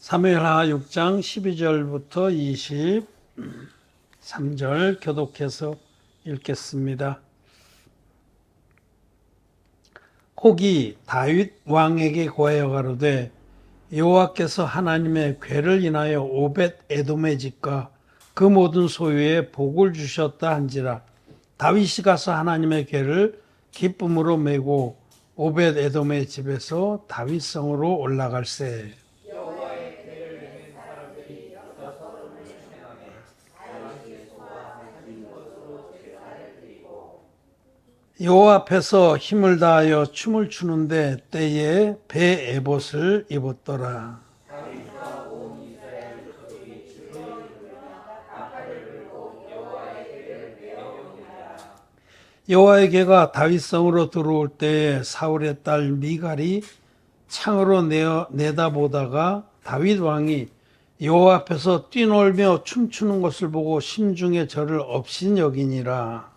사무엘하 6장 12절부터 23절 교독해서 읽겠습니다. 혹이 다윗 왕에게 고하여 가로되 여호와께서 하나님의 궤를 인하여 오벳 에돔의 집과 그 모든 소유에 복을 주셨다 한지라. 다윗이 가서 하나님의 궤를 기쁨으로 메고 오벳 에돔의 집에서 다윗성으로 올라갈세. 여호와 앞에서 힘을 다하여 춤을 추는데 때에 배 에봇을 입었더라. 여호와의 궤가 다윗성으로 들어올 때에 사울의 딸 미갈이 창으로 내다보다가 다윗 왕이 여호와 앞에서 뛰놀며 춤추는 것을 보고 심중에 저를 업신여기니라.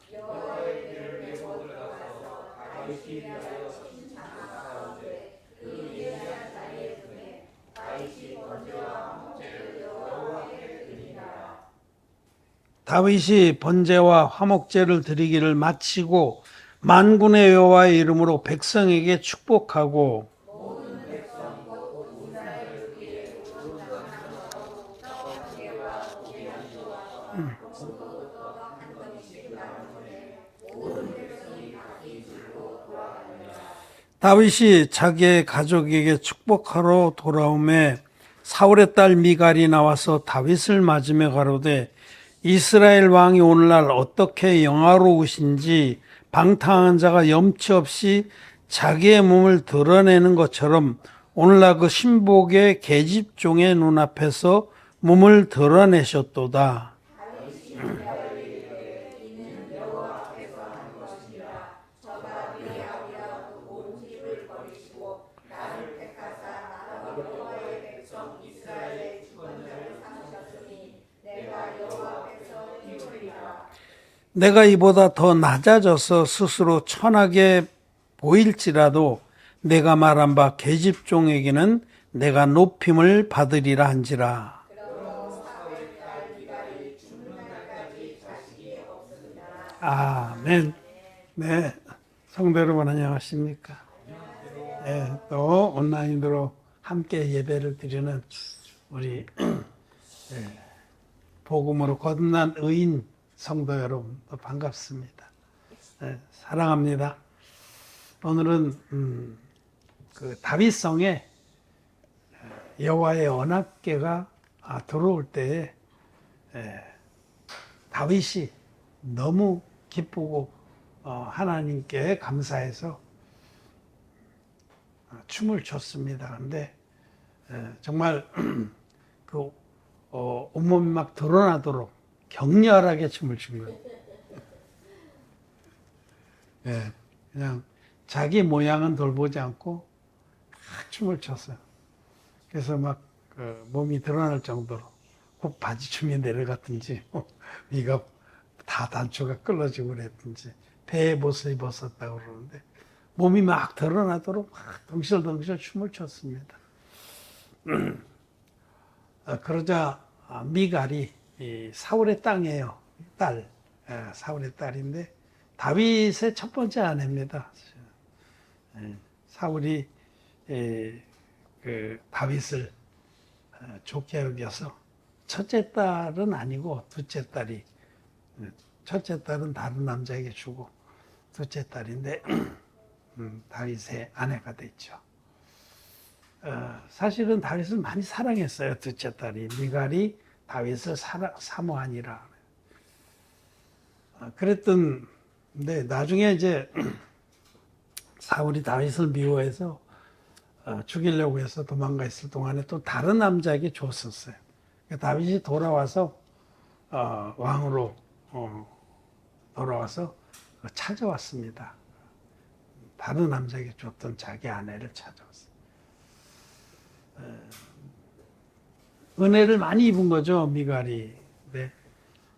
다윗이 번제와 화목제를 드리기를 마치고 만군의 여호와의 이름으로 백성에게 축복하고 다윗이 자기의 가족에게 축복하러 돌아오매 사울의 딸 미갈이 나와서 다윗을 맞으며 가로되 이스라엘 왕이 오늘날 어떻게 영화로우신지 방탕한 자가 염치 없이 자기의 몸을 드러내는 것처럼 오늘날 그 신복의 계집종의 눈앞에서 몸을 드러내셨도다. 내가 이보다 더 낮아져서 스스로 천하게 보일지라도 내가 말한 바 계집종에게는 내가 높임을 받으리라 한지라. 아멘. 네, 성도 여러분 안녕하십니까? 네, 또 온라인으로 함께 예배를 드리는 우리 복음으로 거듭난 의인 성도 여러분 반갑습니다. 네, 사랑합니다. 오늘은 그 다윗성에 여호와의 언약궤가 들어올 때에 다윗이 너무 기쁘고 하나님께 감사해서 춤을 췄습니다. 그런데 정말 그 온몸이 막 드러나도록 격렬하게 춤을 춘 거예요. 그냥 자기 모양은 돌보지 않고 춤을 췄어요. 그래서 막 몸이 드러날 정도로 꼭 바지춤이 내려갔든지 위가 다 단추가 끌어지고 그랬든지 배에 못을 입었었다고 그러는데 몸이 막 드러나도록 막 덩실덩실 춤을 췄습니다. 그러자 미갈이 사울의 땅이에요. 딸. 사울의 딸인데 다윗의 첫 번째 아내입니다. 사울이 그 다윗을 좋게 여겨서 첫째 딸은 아니고 둘째 딸이, 첫째 딸은 다른 남자에게 주고 둘째 딸인데 다윗의 아내가 됐죠. 사실은 다윗을 많이 사랑했어요. 둘째 딸이 미갈이 다윗을 사모하니라. 그랬던데 나중에 이제 사울이 다윗을 미워해서 죽이려고 해서 도망가 있을 동안에 또 다른 남자에게 줬었어요. 다윗이 돌아와서 왕으로 돌아와서 찾아왔습니다. 다른 남자에게 줬던 자기 아내를 찾아왔어요. 은혜를 많이 입은 거죠, 미갈이. 네.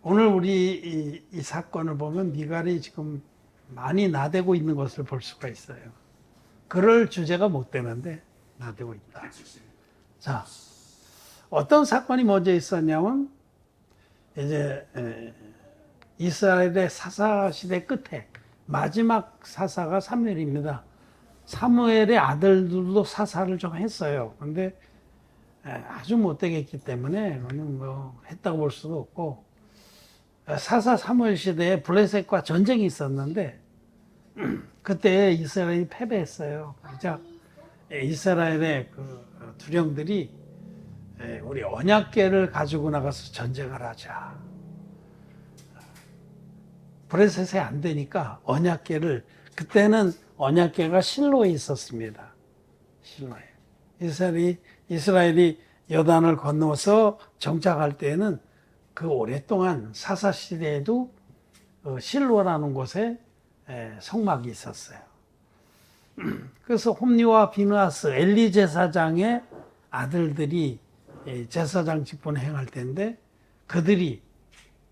오늘 우리 이 사건을 보면 미갈이 지금 많이 나대고 있는 것을 볼 수가 있어요. 그럴 주제가 못 되는데 나대고 있다. 자, 어떤 사건이 먼저 있었냐면 이제 이스라엘의 사사 시대 끝에 마지막 사사가 사무엘입니다. 사무엘의 아들들도 사사를 좀 했어요. 근데 아주 못되게 했기 때문에 뭐 했다고 볼 수도 없고, 사사 사무엘 시대에 블레셋과 전쟁이 있었는데 그때 이스라엘이 패배했어요. 그러자 이스라엘의 그 두령들이 우리 언약궤를 가지고 나가서 전쟁을 하자. 블레셋에 안 되니까 언약궤를, 그때는 언약궤가 실로에 있었습니다. 실로에. 이스라엘이 여단을 건너서 정착할 때에는 그 오랫동안 사사 시대에도 실로라는 곳에 성막이 있었어요. 그래서 홈리와 비느하스, 엘리 제사장의 아들들이 제사장 직분을 행할 때인데 그들이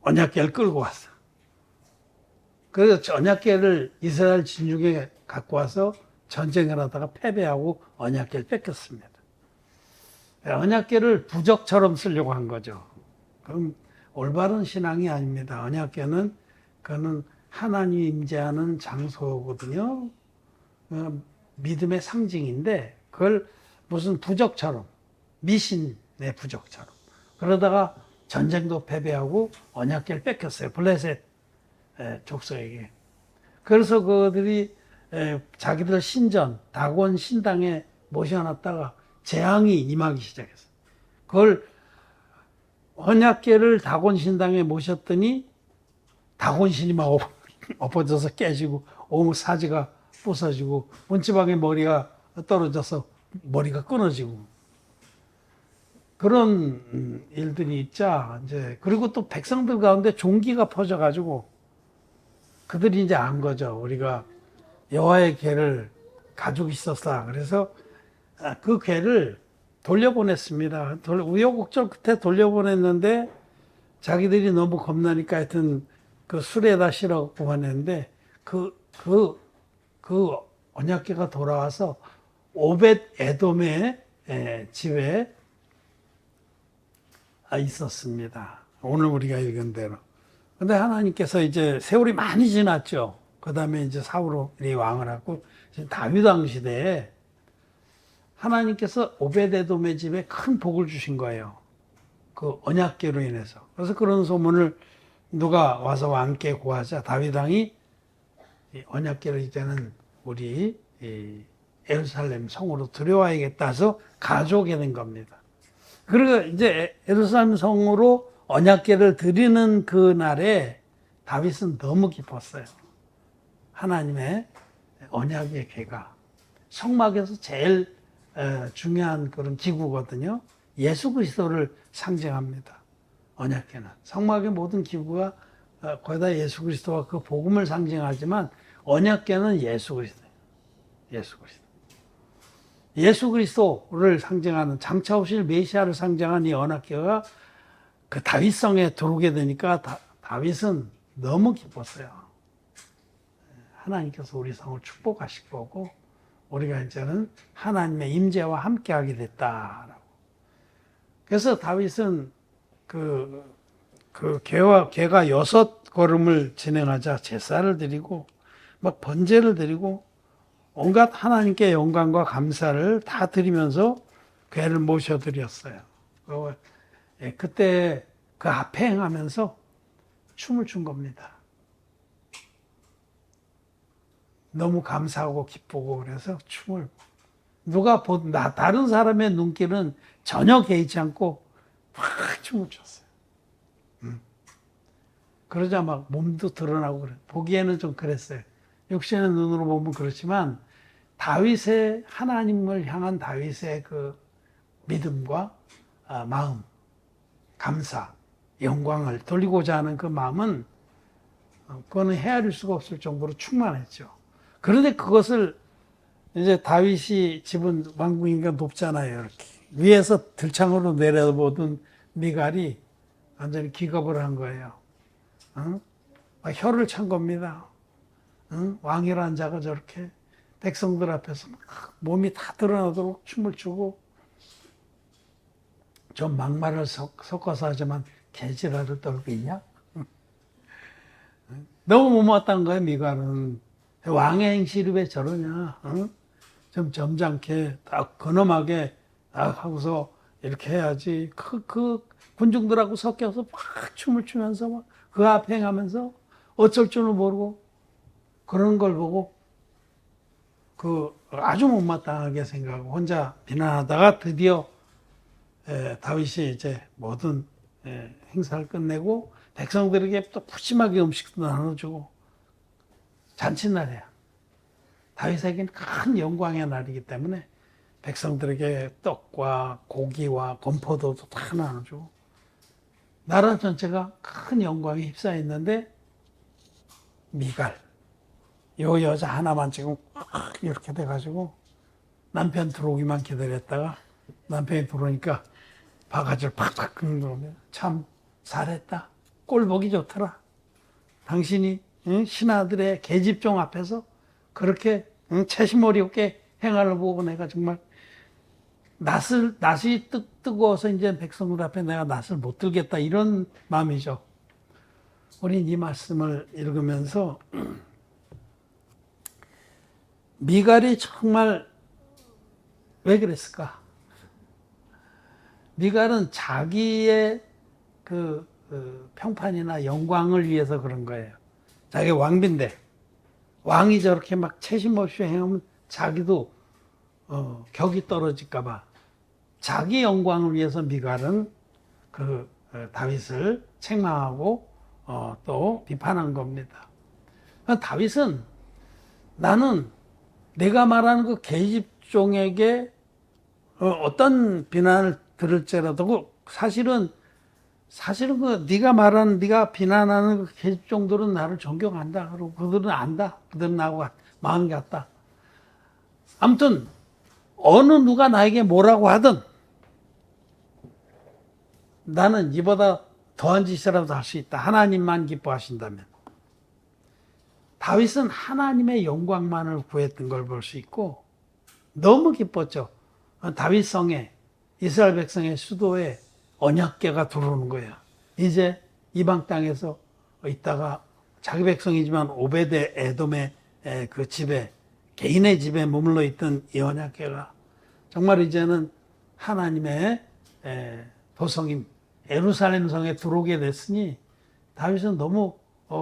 언약궤를 끌고 왔어. 그래서 언약궤를 이스라엘 진중에 갖고 와서 전쟁을 하다가 패배하고 언약궤를 뺏겼습니다. 언약궤를 부적처럼 쓰려고 한 거죠. 그럼 올바른 신앙이 아닙니다. 언약궤는 그거는 하나님이 임재하는 장소거든요. 믿음의 상징인데 그걸 무슨 부적처럼, 미신의 부적처럼 그러다가 전쟁도 패배하고 언약궤를 뺏겼어요. 블레셋 족속에게. 그래서 그들이 자기들 신전, 다곤 신당에 모셔놨다가 재앙이 임하기 시작했어요. 그걸 언약궤를 다곤 신당에 모셨더니 다곤신이 막 엎어져서 깨지고 온 사지가 부서지고 문지방에 머리가 떨어져서 머리가 끊어지고 그런 일들이 있자. 이제 그리고 또 백성들 가운데 종기가 퍼져가지고 그들이 이제 안 거죠. 우리가 여호와의 궤를 가지고 있었다. 그래서 그 궤를 돌려보냈습니다. 우여곡절 끝에 돌려보냈는데 자기들이 너무 겁나니까 하여튼 그 술에다 실어 보냈는데 그 언약궤가 돌아와서 오벳 에돔의 집에 있었습니다. 오늘 우리가 읽은 대로. 근데 하나님께서 이제 세월이 많이 지났죠. 그 다음에 이제 사울이 왕을 하고 다윗 왕 시대에 하나님께서 오벳 에돔의 집에 큰 복을 주신 거예요. 그 언약궤로 인해서. 그래서 그런 소문을 누가 와서 왕께 구하자 다윗 왕이 언약궤를 이제는 우리 예루살렘 성으로 들여와야겠다 해서 가져오게 된 겁니다. 그리고 이제 예루살렘 성으로 언약궤를 드리는 그 날에 다윗은 너무 기뻤어요. 하나님의 언약의 궤가 성막에서 제일 중요한 그런 기구거든요. 예수 그리스도를 상징합니다. 언약궤는 성막의 모든 기구가 거의 다 예수 그리스도와 그 복음을 상징하지만 언약궤는 예수 그리스도예요. 예수 그리스도. 예수 그리스도를 상징하는 장차 오실 메시아를 상징하는 이 언약궤가 그 다윗성에 들어오게 되니까 다윗은 너무 기뻤어요. 하나님께서 우리 성을 축복하실 거고 우리가 이제는 하나님의 임재와 함께하게 됐다라고. 그래서 다윗은 그 궤가 6걸음을 진행하자 제사를 드리고 막 번제를 드리고 온갖 하나님께 영광과 감사를 다 드리면서 궤를 모셔드렸어요. 그때 그 앞에 행하면서 춤을 춘 겁니다. 너무 감사하고 기쁘고 그래서 춤을 다른 사람의 눈길은 전혀 개의치 않고 막 춤을 췄어요. 그러자 막 몸도 드러나고 그래. 보기에는 좀 그랬어요. 육신의 눈으로 보면 그렇지만 다윗의 하나님을 향한 다윗의 그 믿음과 마음, 감사, 영광을 돌리고자 하는 그 마음은 그거는 헤아릴 수가 없을 정도로 충만했죠. 그런데 그것을 이제 다윗이 집은 왕궁이니까 높잖아요. 이렇게 위에서 들창으로 내려보던 미갈이 완전히 기겁을 한 거예요. 막 혀를 찬 겁니다. 왕이라는 자가 저렇게 백성들 앞에서 막 몸이 다 드러나도록 춤을 추고 좀 막말을 섞어서 하지만 개지랄을 떨고 있냐? 너무 못마땅한 거야, 미갈은. 왕의 행실이 왜 저러냐? 응? 좀 점잖게 딱 근엄하게 딱 하고서 이렇게 해야지. 그 군중들하고 섞여서 막 춤을 추면서 막 그 앞에 행하면서 어쩔 줄은 모르고 그런 걸 보고 그 아주 못마땅하게 생각하고 혼자 비난하다가 드디어 다윗이 이제 모든 행사를 끝내고 백성들에게 또 푸짐하게 음식도 나눠주고 잔칫날이야. 다윗에게는 큰 영광의 날이기 때문에 백성들에게 떡과 고기와 건포도도 다 나눠주고 나라 전체가 큰 영광에 휩싸였는데 미갈 요 여자 하나만 지금 이렇게 돼가지고 남편 들어오기만 기다렸다가 남편이 들어오니까 바가지를 팍팍 긁는 참 잘했다. 꼴 보기 좋더라. 당신이 신하들의 계집종 앞에서 그렇게 채심머리 없게 행하를 보고 내가 정말 낯이 뜨거워서 이제 백성들 앞에 내가 낯을 못 들겠다 이런 마음이죠. 우린 이 말씀을 읽으면서 미갈이 정말 왜 그랬을까? 미갈은 자기의 그 평판이나 영광을 위해서 그런 거예요. 자기 왕비인데 왕이 저렇게 막 채심 없이 행하면 자기도 격이 떨어질까봐 자기 영광을 위해서 미갈은 그 다윗을 책망하고 또 비판한 겁니다. 다윗은 나는 내가 말하는 그 계집종에게 어떤 비난을 들을지라도 사실은 그 네가 말하는 네가 비난하는 그 계집종들은 나를 존경한다. 그리고 그들은 안다. 그들은 나하고 마음이 같다. 아무튼 어느 누가 나에게 뭐라고 하든 나는 이보다 더한 짓이라도 할 수 있다. 하나님만 기뻐하신다면. 다윗은 하나님의 영광만을 구했던 걸 볼 수 있고 너무 기뻤죠. 다윗 성에 이스라엘 백성의 수도에 언약궤가 들어오는 거예요. 이제 이방 땅에서 있다가 자기 백성이지만 오베데 에돔의 그 집에 개인의 집에 머물러 있던 이 언약궤가 정말 이제는 하나님의 도성인 예루살렘 성에 들어오게 됐으니 다윗은 너무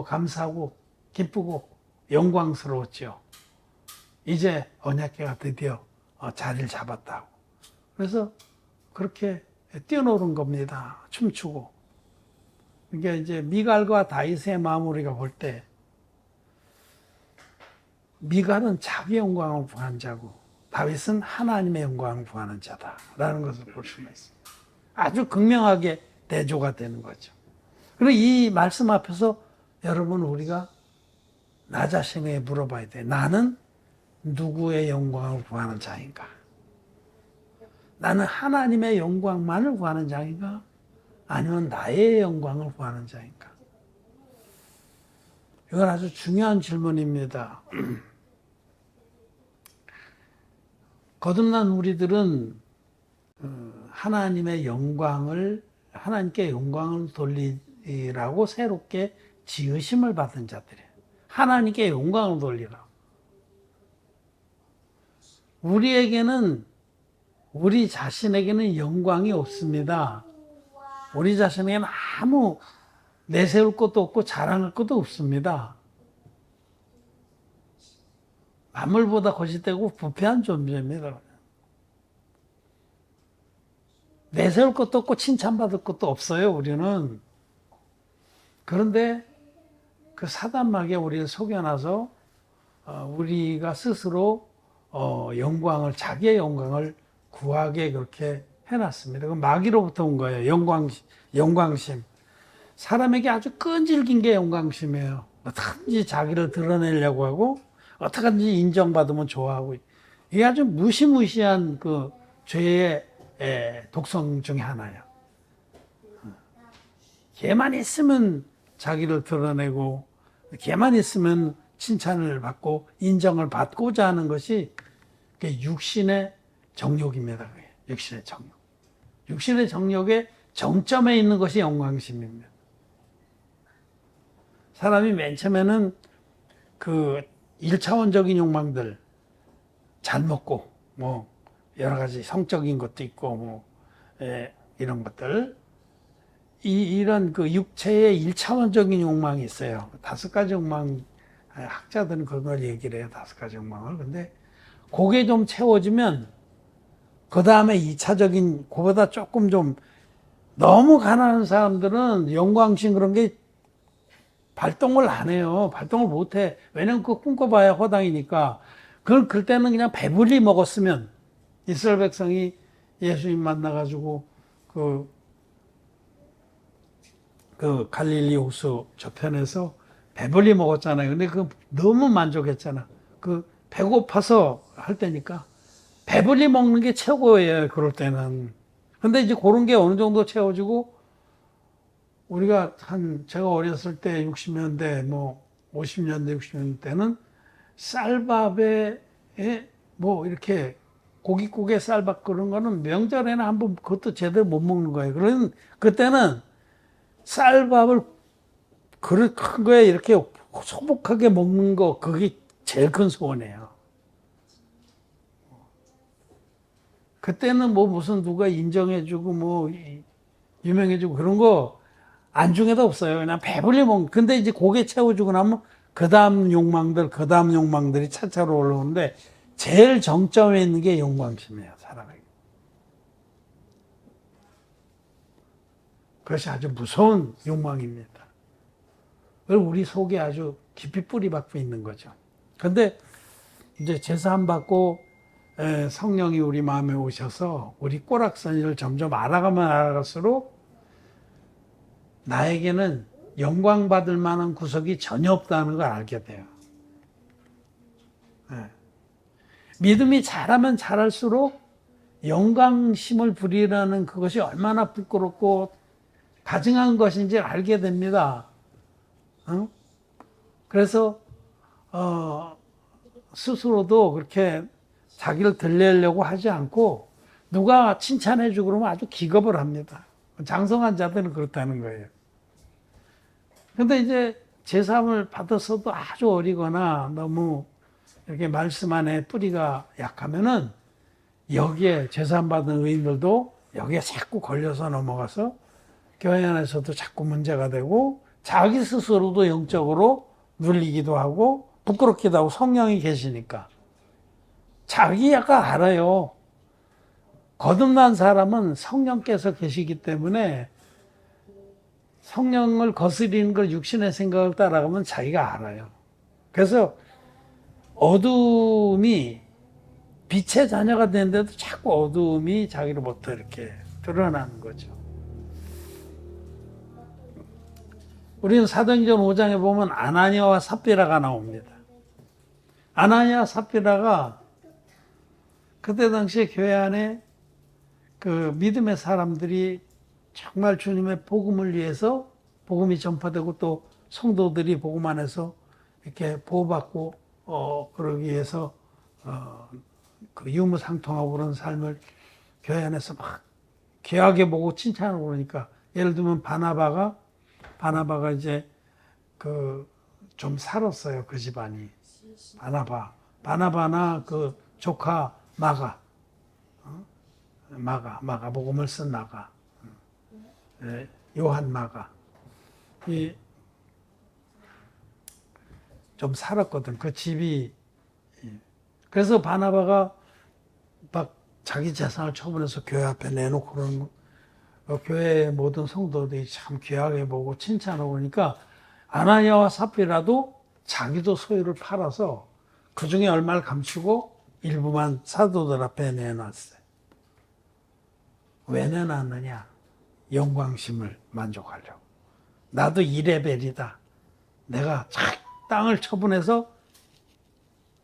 감사하고 기쁘고 영광스러웠죠. 이제 언약궤가 드디어 자리를 잡았다고. 그래서 그렇게 뛰어노는 겁니다. 춤추고. 그러니까 이제 미갈과 다윗의 마음 우리가 볼 때 미갈은 자기 영광을 구한 자고 다윗은 하나님의 영광을 구하는 자다라는 것을 볼 수가 있습니다. 아주 극명하게 대조가 되는 거죠. 그리고 이 말씀 앞에서 여러분 우리가 나 자신에게 물어봐야 돼. 나는 누구의 영광을 구하는 자인가? 나는 하나님의 영광만을 구하는 자인가? 아니면 나의 영광을 구하는 자인가? 이건 아주 중요한 질문입니다. 거듭난 우리들은 하나님의 영광을 하나님께 영광을 돌리라고 새롭게 지으심을 받은 자들이에요. 하나님께 영광을 돌리라. 우리 자신에게는 영광이 없습니다. 우리 자신에게는 아무 내세울 것도 없고 자랑할 것도 없습니다. 만물보다 거짓되고 부패한 존재입니다. 내세울 것도 없고 칭찬받을 것도 없어요, 우리는. 그런데 그 사단마귀에 우리를 속여놔서 우리가 스스로 자기의 영광을 구하게 그렇게 해놨습니다. 그 마귀로부터 온 거예요. 영광심. 사람에게 아주 끈질긴 게 영광심이에요. 어떻게든지 자기를 드러내려고 하고 어떻게든지 인정받으면 좋아하고 이게 아주 무시무시한 그 죄의 독성 중에 하나예요. 걔만 있으면 자기를 드러내고 걔만 있으면 칭찬을 받고 인정을 받고자 하는 것이 육신의 정욕입니다. 육신의 정욕. 육신의 정욕의 정점에 있는 것이 영광심입니다. 사람이 맨 처음에는 그 1차원적인 욕망들, 잘 먹고, 뭐, 여러 가지 성적인 것도 있고, 뭐, 이런 것들. 이런 그 육체의 1차원적인 욕망이 있어요. 5가지 욕망, 학자들은 그걸 얘기를 해요. 5가지 욕망을. 근데, 그게 좀 채워지면, 그 다음에 2차적인, 그보다 조금 좀, 너무 가난한 사람들은 영광심 그런 게 발동을 안 해요. 발동을 못 해. 왜냐면 그 꿈꿔봐야 허당이니까. 그럴 때는 그냥 배불리 먹었으면, 이스라엘 백성이 예수님 만나가지고, 그 갈릴리 호수 저편에서 배불리 먹었잖아요. 근데 그 너무 만족했잖아. 그 배고파서 할 때니까. 배불리 먹는 게 최고예요. 그럴 때는. 근데 이제 그런 게 어느 정도 채워지고, 우리가 제가 어렸을 때 60년대, 뭐 50년대, 60년대 때는 쌀밥에 뭐 이렇게 고깃국에 쌀밥 그런 거는 명절에는 한번 그것도 제대로 못 먹는 거예요. 그런 그때는 쌀밥을 그릇 큰 거에 이렇게 소복하게 먹는 거 그게 제일 큰 소원이에요. 그때는 뭐 무슨 누가 인정해주고 뭐 유명해지고 그런 거 안중에도 없어요. 그냥 배불리 먹는. 근데 이제 고개 채워주고 나면 그 다음 욕망들이 차차로 올라오는데 제일 정점에 있는 게 영광심이에요, 사람에게. 그것이 아주 무서운 욕망입니다. 그리고 우리 속에 아주 깊이 뿌리 박혀 있는 거죠. 근데 이제 제사함 받고 성령이 우리 마음에 오셔서 우리 꼬락서니를 점점 알아갈수록 나에게는 영광받을 만한 구석이 전혀 없다는 걸 알게 돼요. 믿음이 잘하면 잘할수록 영광심을 부리라는 그것이 얼마나 부끄럽고 가증한 것인지 알게 됩니다. 그래서 스스로도 그렇게 자기를 들리려고 하지 않고 누가 칭찬해주고 그러면 아주 기겁을 합니다. 장성한 자들은 그렇다는 거예요. 근데 이제 제사함을 받았어도 아주 어리거나 너무 이렇게 말씀 안에 뿌리가 약하면은 여기에 제사함 받은 의인들도 여기에 자꾸 걸려서 넘어가서 교회 안에서도 자꾸 문제가 되고 자기 스스로도 영적으로 눌리기도 하고 부끄럽기도 하고 성령이 계시니까 자기가 알아요. 거듭난 사람은 성령께서 계시기 때문에 성령을 거스리는 걸 육신의 생각을 따라가면 자기가 알아요. 그래서 어두움이 빛의 자녀가 되는데도 자꾸 어두움이 자기로부터 이렇게 드러나는 거죠. 우리는 사도행전 5장에 보면 아나니아와 삽비라가 나옵니다. 아나니아 삽비라가 그때 당시에 교회 안에 그 믿음의 사람들이 정말 주님의 복음을 위해서 복음이 전파되고 또 성도들이 복음 안에서 이렇게 보호받고 그러기 위해서 그 유무상통하고 그런 삶을 교회 안에서 막 귀하게 보고 칭찬하고 그러니까 예를 들면 바나바가 이제 그 좀 살았어요. 그 집안이. 바나바나 그 조카 마가 복음을 쓴 마가. 요한 마가. 좀 살았거든. 그 집이. 그래서 바나바가 막 자기 재산을 처분해서 교회 앞에 내놓고 그러는 교회의 모든 성도들이 참 귀하게 보고 칭찬하고 그러니까 아나니아와 삽비라도 자기도 소유를 팔아서 그 중에 얼마를 감추고 일부만 사도들 앞에 내놨어요. 왜 내놨느냐? 영광심을 만족하려고. 나도 이 레벨이다. 내가 땅을 처분해서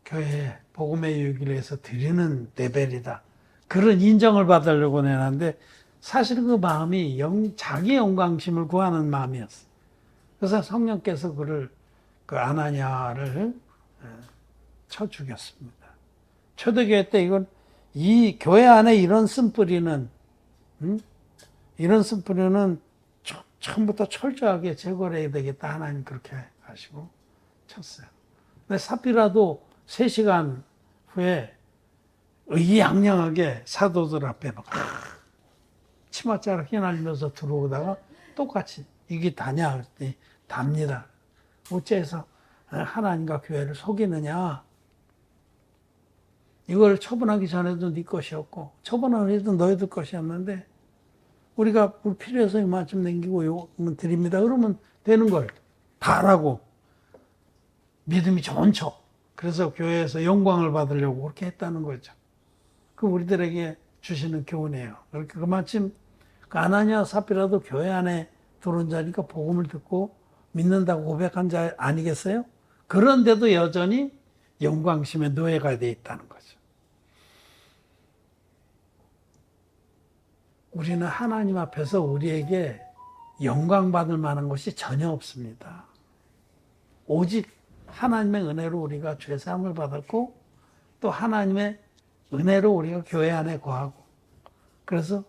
교회에 복음의 유익을 위해서 드리는 레벨이다. 그런 인정을 받으려고 내놨는데 사실은 그 마음이 자기 영광심을 구하는 마음이었어요. 그래서 성령께서 그 아나니아를 쳐 죽였습니다. 초대교회 때 이 교회 안에 이런 쓴뿌리는 이런 스프레는 처음부터 철저하게 제거를 해야 되겠다. 하나님 그렇게 하시고 쳤어요. 근데 사피라도 3시간 후에 의기양양하게 사도들 앞에 막 치맛자락 휘날리면서 들어오다가 똑같이 이게 다냐 그랬더니 답니다. 어째서 하나님과 교회를 속이느냐. 이걸 처분하기 전에도 네 것이었고 처분하기 전에도 너희들 것이었는데 우리가 필요해서 이만큼 남기고 요금 드립니다. 그러면 되는 걸 다라고 믿음이 좋은 척. 그래서 교회에서 영광을 받으려고 그렇게 했다는 거죠. 그 우리들에게 주시는 교훈이에요. 그렇게 그마침 아나니아 사피라도 교회 안에 들어온 자니까 복음을 듣고 믿는다고 고백한 자 아니겠어요? 그런데도 여전히 영광심의 노예가 되어 있다는 거죠. 우리는 하나님 앞에서 우리에게 영광 받을 만한 것이 전혀 없습니다. 오직 하나님의 은혜로 우리가 죄사함을 받았고 또 하나님의 은혜로 우리가 교회 안에 거하고 그래서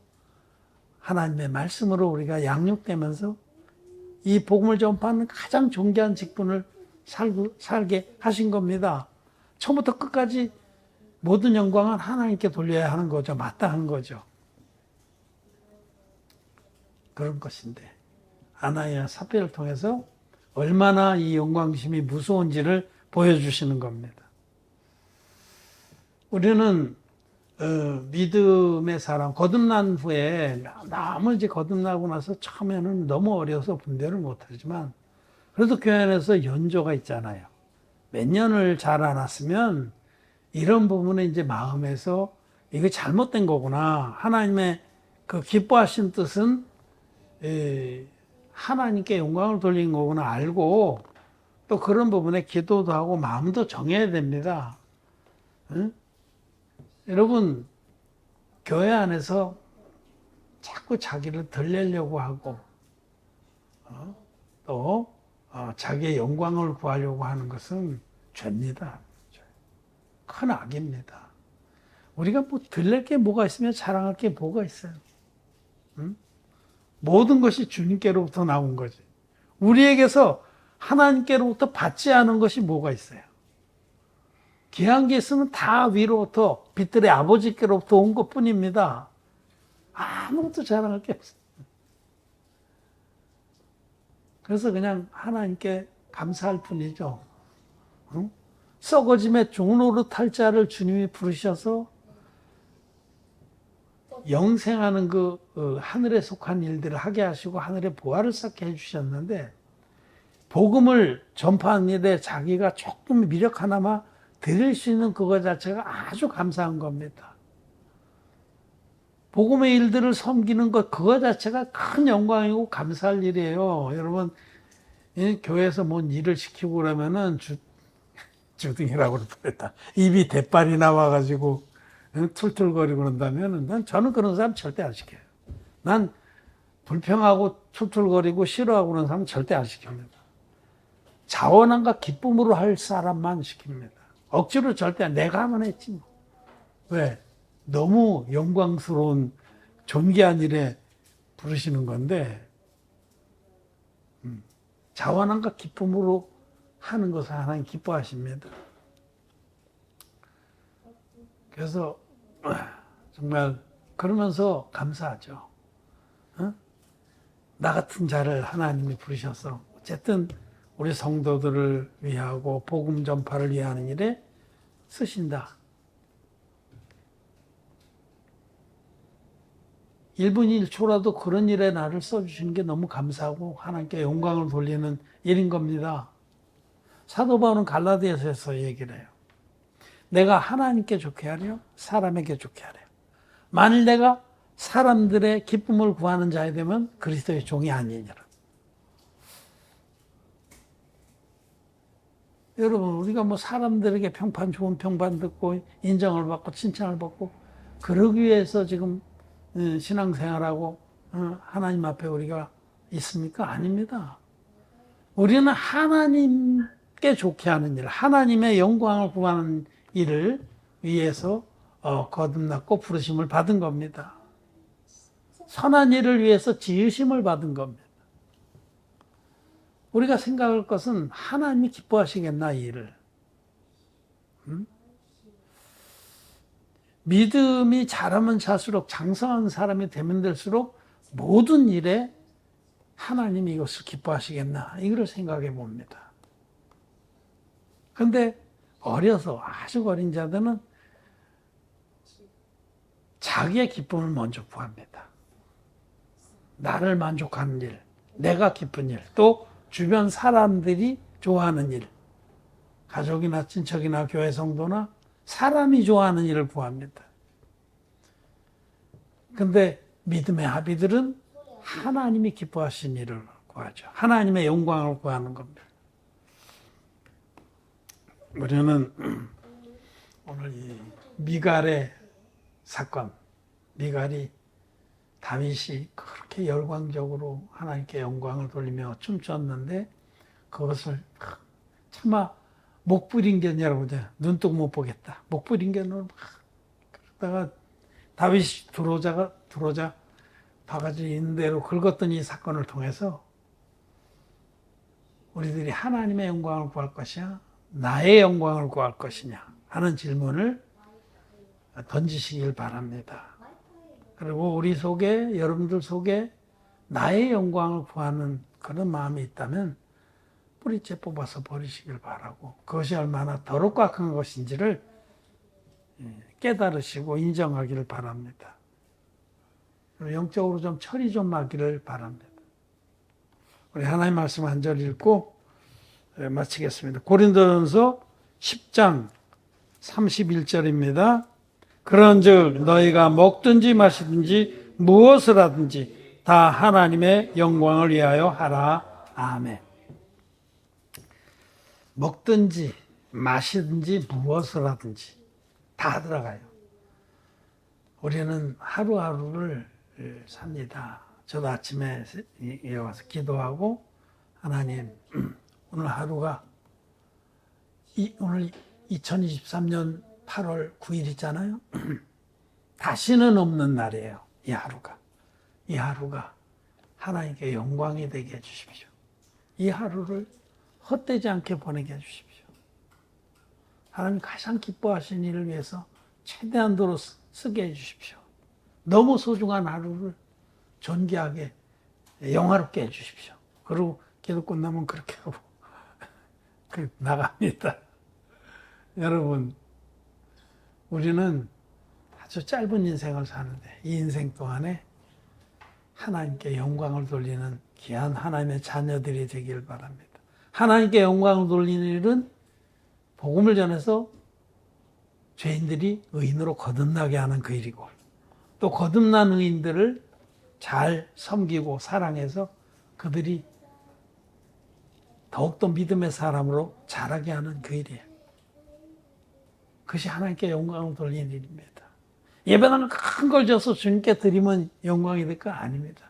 하나님의 말씀으로 우리가 양육되면서 이 복음을 전파하는 가장 존귀한 직분을 살게 하신 겁니다. 처음부터 끝까지 모든 영광은 하나님께 돌려야 하는 거죠. 마땅한 거죠. 그런 것인데 아나니아 사피라를 통해서 얼마나 이 영광심이 무서운지를 보여주시는 겁니다. 우리는 믿음의 사람 거듭난 후에 너무 이제 거듭나고 나서 처음에는 너무 어려서 분별을 못하지만 그래도 교회 안에서 연조가 있잖아요. 몇 년을 잘 안 왔으면 이런 부분에 이제 마음에서 이거 잘못된 거구나. 하나님의 그 기뻐하신 뜻은 하나님께 영광을 돌리는 거구나 알고 또 그런 부분에 기도도 하고 마음도 정해야 됩니다. 응? 여러분 교회 안에서 자꾸 자기를 들리려고 하고 또 자기의 영광을 구하려고 하는 것은 죄입니다. 큰 악입니다. 우리가 뭐 들릴 게 뭐가 있으면 자랑할 게 뭐가 있어요. 응? 모든 것이 주님께로부터 나온 거지. 우리에게서 하나님께로부터 받지 않은 것이 뭐가 있어요. 귀한 게 있으면 다 위로부터 빛들의 아버지께로부터 온 것뿐입니다. 아무것도 자랑할 게 없어요. 그래서 그냥 하나님께 감사할 뿐이죠. 응? 썩어짐의 종로릇할 자를 주님이 부르셔서 영생하는 그 하늘에 속한 일들을 하게 하시고 하늘의 보화를 쌓게 해주셨는데 복음을 전파하는 일에 자기가 조금 미력 하나만 드릴 수 있는 그거 자체가 아주 감사한 겁니다. 복음의 일들을 섬기는 것 그거 자체가 큰 영광이고 감사할 일이에요. 여러분 교회에서 뭔 일을 시키고 그러면은 주둥이라고 그랬다. 입이 대빨이 나와가지고 툴툴거리고 그런다면 저는 그런 사람 절대 안 시켜요. 난 불평하고 툴툴거리고 싫어하고 그런 사람 절대 안 시킵니다. 자원함과 기쁨으로 할 사람만 시킵니다. 억지로 절대 내가 하면 했지 뭐. 왜? 너무 영광스러운 존귀한 일에 부르시는 건데 자원함과 기쁨으로 하는 것을 하나님 기뻐하십니다. 그래서 정말 그러면서 감사하죠. 나 같은 자를 하나님이 부르셔서 어쨌든 우리 성도들을 위하고 복음 전파를 위하는 일에 쓰신다. 1분 1초라도 그런 일에 나를 써주시는 게 너무 감사하고 하나님께 영광을 돌리는 일인 겁니다. 사도 바울은 갈라디아서에서 얘기를 해요. 내가 하나님께 좋게 하려 사람에게 좋게 하려. 만일 내가 사람들의 기쁨을 구하는 자가 되면 그리스도의 종이 아니니라. 여러분 우리가 뭐 사람들에게 좋은 평판 듣고 인정을 받고 칭찬을 받고 그러기 위해서 지금 신앙생활하고 하나님 앞에 우리가 있습니까? 아닙니다. 우리는 하나님께 좋게 하는 일, 하나님의 영광을 구하는 일을 위해서 거듭났고 부르심을 받은 겁니다. 선한 일을 위해서 지으심을 받은 겁니다. 우리가 생각할 것은 하나님이 기뻐하시겠나 이 일을. 믿음이 자라면 잘수록 장성한 사람이 되면 될수록 모든 일에 하나님이 이것을 기뻐하시겠나 이걸 생각해 봅니다. 그런데 어려서 아주 어린 자들은 자기의 기쁨을 먼저 구합니다. 나를 만족하는 일, 내가 기쁜 일, 또 주변 사람들이 좋아하는 일, 가족이나 친척이나 교회 성도나 사람이 좋아하는 일을 구합니다. 근데 믿음의 아비들은 하나님이 기뻐하신 일을 구하죠. 하나님의 영광을 구하는 겁니다. 우리는 오늘 이 미갈의 사건, 미갈이 다윗이 그렇게 열광적으로 하나님께 영광을 돌리며 춤췄는데 그것을 차마 목불인견이라고 하죠. 눈뜨고 못 보겠다. 목불인견으로 막 그러다가 다윗이 들어오자 바가지 있는 대로 긁었던 이 사건을 통해서 우리들이 하나님의 영광을 구할 것이냐 나의 영광을 구할 것이냐 하는 질문을 던지시길 바랍니다. 그리고 우리 속에 여러분들 속에 나의 영광을 구하는 그런 마음이 있다면 뿌리째 뽑아서 버리시길 바라고 그것이 얼마나 더럽고 악한 것인지를 깨달으시고 인정하기를 바랍니다. 영적으로 좀 처리 좀 하기를 바랍니다. 우리 하나님 말씀 한 절 읽고 마치겠습니다. 고린도전서 10장 31절입니다. 그런즉 너희가 먹든지 마시든지 무엇을 하든지 다 하나님의 영광을 위하여 하라. 아멘. 먹든지 마시든지 무엇을 하든지 다 들어가요. 우리는 하루하루를 삽니다. 저도 아침에 와서 기도하고 하나님 오늘 하루가 오늘 2023년 8월 9일 있잖아요. 다시는 없는 날이에요. 이 하루가 하나님께 영광이 되게 해주십시오. 이 하루를 헛되지 않게 보내게 해주십시오. 하나님 가장 기뻐하시는 일을 위해서 최대한도로 쓰게 해주십시오. 너무 소중한 하루를 존귀하게 영화롭게 해주십시오. 그리고 기도 끝나면 그렇게 하고 나갑니다. 여러분 우리는 아주 짧은 인생을 사는데 이 인생 동안에 하나님께 영광을 돌리는 귀한 하나님의 자녀들이 되길 바랍니다. 하나님께 영광을 돌리는 일은 복음을 전해서 죄인들이 의인으로 거듭나게 하는 그 일이고 또 거듭난 의인들을 잘 섬기고 사랑해서 그들이 더욱더 믿음의 사람으로 자라게 하는 그 일이에요. 그것이 하나님께 영광을 돌리는 일입니다. 예배당을 큰 걸 줘서 주님께 드리면 영광이 될 거 아닙니다.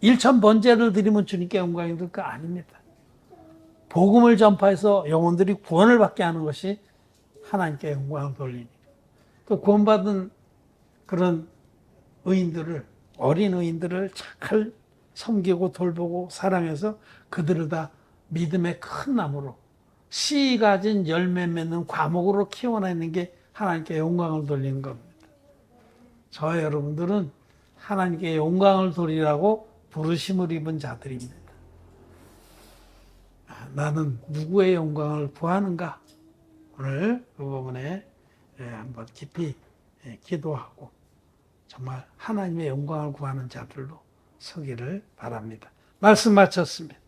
1,000번제를 드리면 주님께 영광이 될 거 아닙니다. 복음을 전파해서 영혼들이 구원을 받게 하는 것이 하나님께 영광을 돌리는 일. 또 구원받은 그런 의인들을 어린 의인들을 잘 섬기고 돌보고 사랑해서 그들을 다 믿음의 큰 나무로 씨 가진 열매 맺는 과목으로 키워내는 게 하나님께 영광을 돌리는 겁니다. 저와 여러분들은 하나님께 영광을 돌리라고 부르심을 입은 자들입니다. 나는 누구의 영광을 구하는가? 오늘 그 부분에 한번 깊이 기도하고 정말 하나님의 영광을 구하는 자들로 서기를 바랍니다. 말씀 마쳤습니다.